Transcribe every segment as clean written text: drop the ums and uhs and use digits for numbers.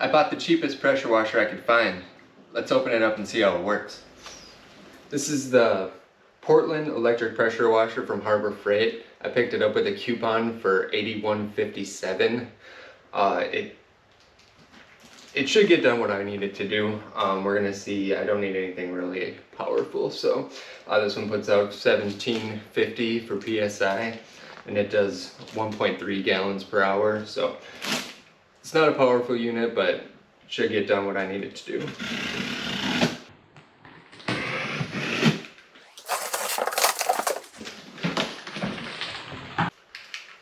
I bought the cheapest pressure washer I could find. Let's open it up and see how it works. This is the Portland electric pressure washer from Harbor Freight. I picked it up with a coupon for $81.57. It should get done what I need it to do. We're gonna see. I don't need anything really powerful, so this one puts out 1750 for PSI, and it does 1.3 gallons per hour. So it's not a powerful unit, but it should get done what I need it to do.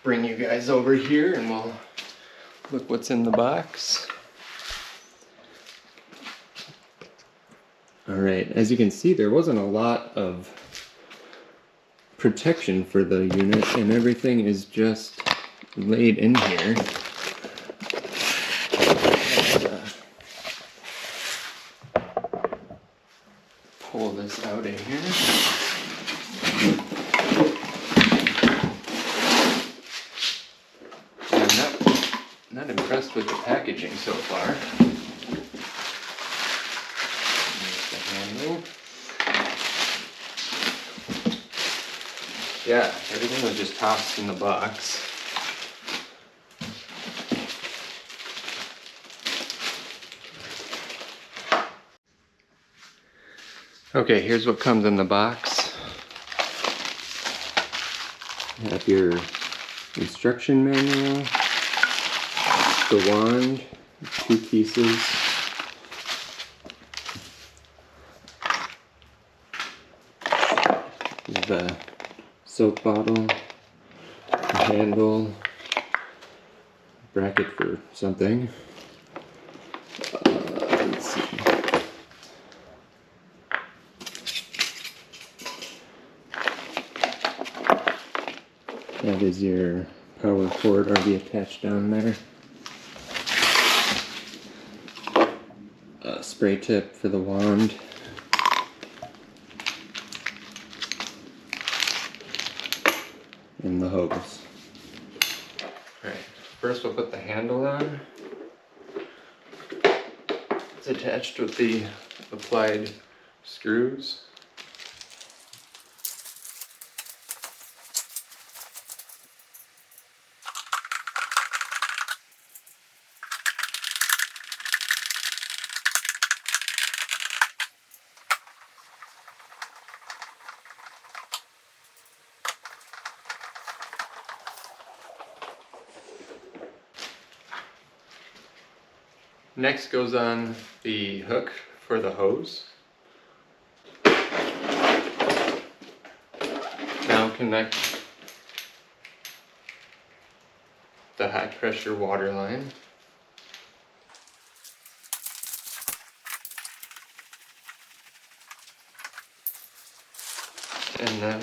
Bring you guys over here and we'll look what's in the box. Alright, as you can see, there wasn't a lot of protection for the unit, and everything is just laid in here. Pull this out of here. I'm not impressed with the packaging so far. Yeah, everything was just tossed in the box. Okay, here's what comes in the box. You have your instruction manual, the wand, 2 pieces. The soap bottle, a handle, bracket for something. Let's see. That is your power cord already attached down there. A spray tip for the wand. And the hose. Alright, first we'll put the handle on. It's attached with the applied screws. Next goes on the hook for the hose. Now connect the high pressure water line. And then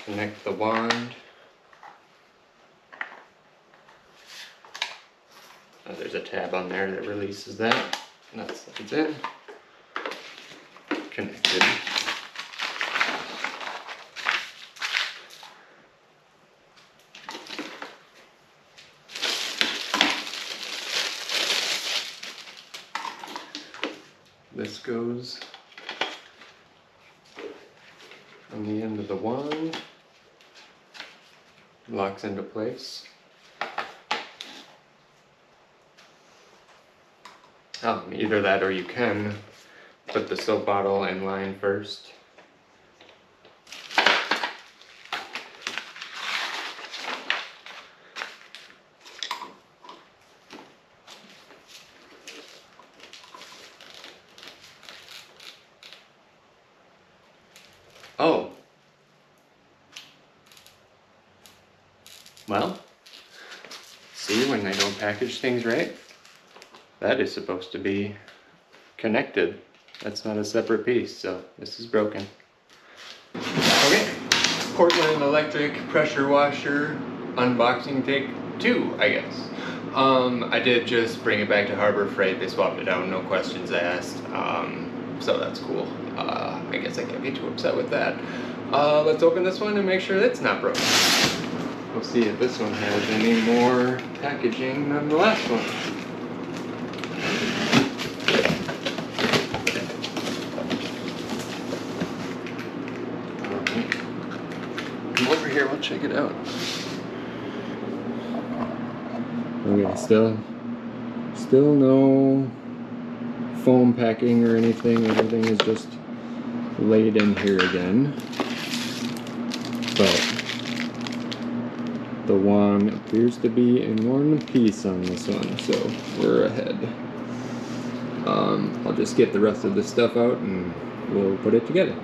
connect the wand. There's a tab on there that releases that. And that slides in. Connected. This goes on the end of the wand. Locks into place. Either that or you can put the soap bottle in line first. Oh. Well, see, when they don't package things right? That is supposed to be connected. That's not a separate piece, so this is broken. Okay, Portland electric pressure washer unboxing take 2, I guess. I did just bring it back to Harbor Freight. They swapped it out, no questions asked. So that's cool. I guess I can't be too upset with that. Let's open this one and make sure it's not broken. We'll see if this one has any more packaging than the last one. Alright. Come over here, we'll check it out. Okay, still no foam packing or anything. Everything is just laid in here again. But the wand appears to be in one piece on this one, so we're ahead. I'll just get the rest of the stuff out and we'll put it together.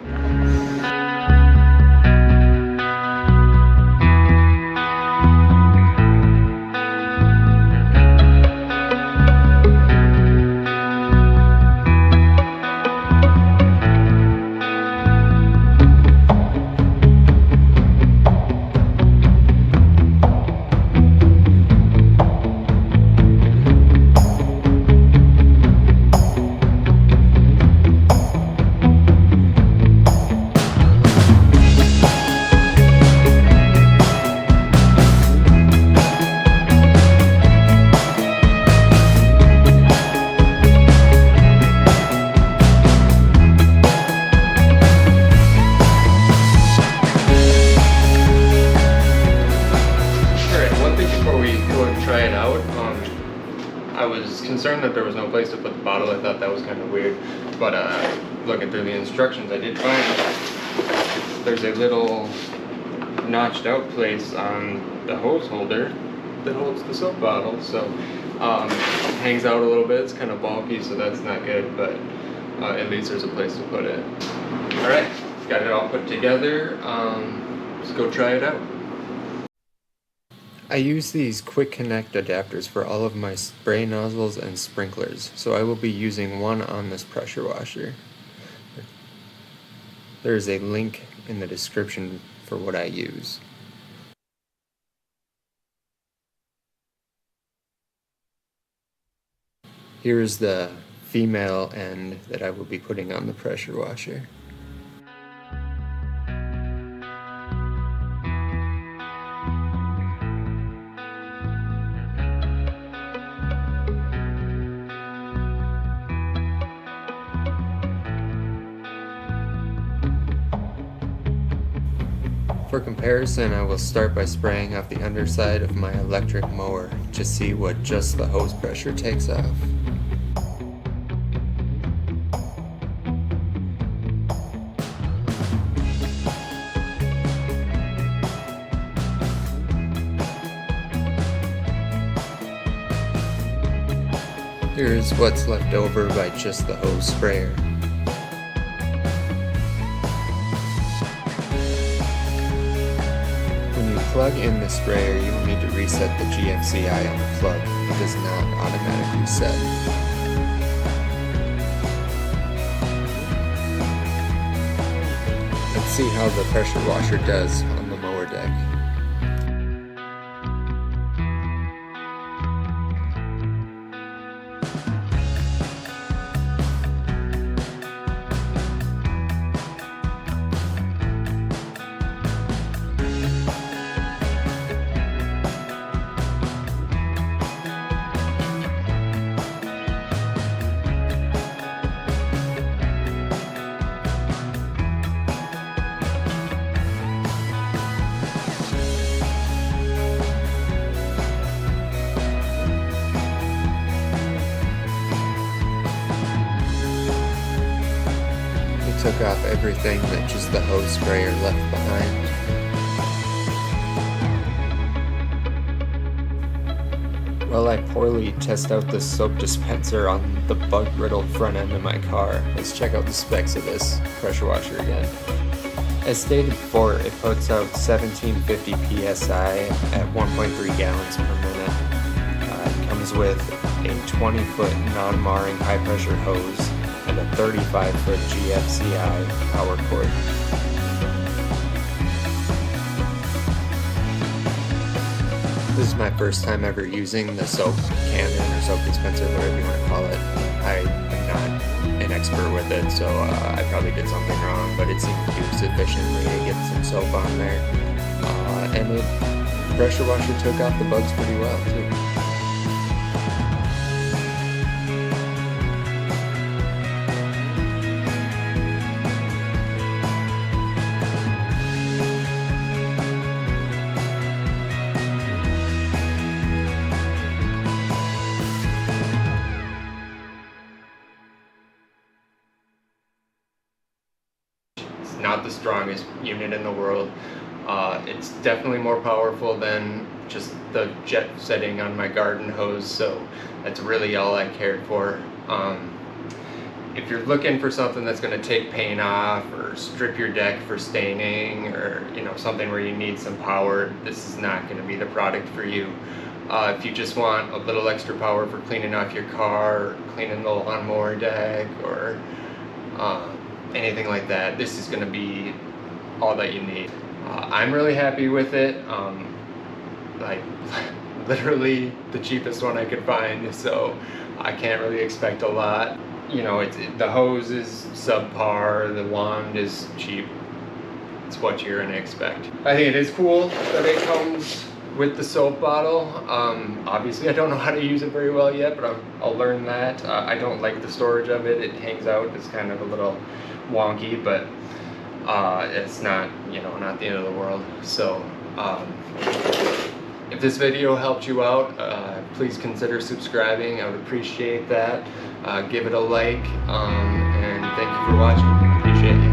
I was concerned that there was no place to put the bottle. I thought that was kind of weird, but looking through the instructions, I did find there's a little notched out place on the hose holder that holds the soap bottle, so it hangs out a little bit. It's kind of bulky, so that's not good, but at least there's a place to put it. Alright, got it all put together. Let's go try it out. I use these quick connect adapters for all of my spray nozzles and sprinklers, so I will be using one on this pressure washer. There's a link in the description for what I use. Here's the female end that I will be putting on the pressure washer. For comparison, I will start by spraying off the underside of my electric mower to see what just the hose pressure takes off. Here's what's left over by just the hose sprayer. Plug in the sprayer, you will need to reset the GFCI on the plug. It does not automatically reset. Let's see how the pressure washer does on the mower deck. Took off everything that just the hose sprayer left behind. While I poorly test out this soap dispenser on the bug-riddled front end of my car, let's check out the specs of this pressure washer again. As stated before, it puts out 1750 psi at 1.3 gallons per minute. It comes with a 20-foot non-marring high-pressure hose and a 35-foot GFCI power cord. This is my first time ever using the soap cannon or soap dispenser, whatever you want to call it. I am not an expert with it, so I probably did something wrong, but it seemed to do sufficiently to get some soap on there. And it pressure washer took out the bugs pretty well too. Not the strongest unit in the world. It's definitely more powerful than just the jet setting on my garden hose, so that's really all I cared for. If you're looking for something that's going to take paint off or strip your deck for staining, or something where you need some power, this is not going to be the product for you. If you just want a little extra power for cleaning off your car, or cleaning the lawnmower deck, or anything like that, this is going to be all that you need. I'm really happy with it. Like literally the cheapest one I could find, so I can't really expect a lot. The hose is subpar, the wand is cheap. It's what you're going to expect. I think it is cool that it comes with the soap bottle. Obviously I don't know how to use it very well yet, but I'll learn that. I don't like the storage of it. It hangs out. It's kind of a little wonky, but it's not, not the end of the world. So if this video helped you out, please consider subscribing. I would appreciate that. Give it a like, and thank you for watching. Appreciate it.